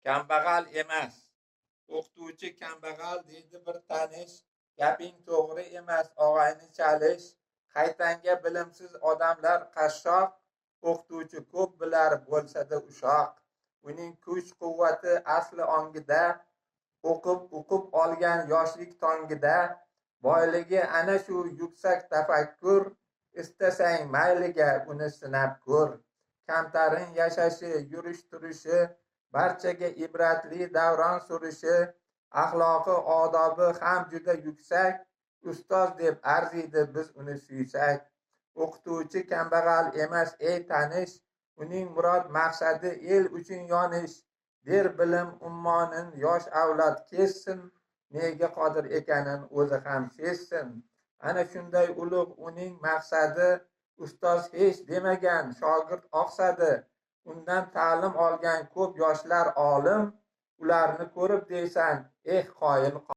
kambag'al emas. O'qituvchi kambag'al deydi bir tanish, gaping to'g'ri emas og'ayni chalish. Qaytanga bilimsiz odamlar qashshoq, o'qituvchi ko'p bilar bo'lsada ushoq. Uning kuch quvvati asli ongida, o'qib olgan yoshlik tongida. Boyligi ana shu yuksak tafakkur, istasang mayliga uni sinab ko'r. Kamtarin yashashi, yurish turishi, barchaga ibratli davron surishi, axloqi odobi ham juda yuksak. Ustoz deb arziydi biz uni suysak. O'qituvchi kambag'al emas ey tanish, uning murod maqsadi el uchun yonish. Der bilim ummonin yosh avlod kessin, nega qodir ekanin o'zi ham sezsin. Ana shunday ulug' uning maqsadi, ustoz hech demagan shogird oqsadi. Undan ta'lim olgan ko'p yoshlar olim, ularni ko'rib deysan qoyil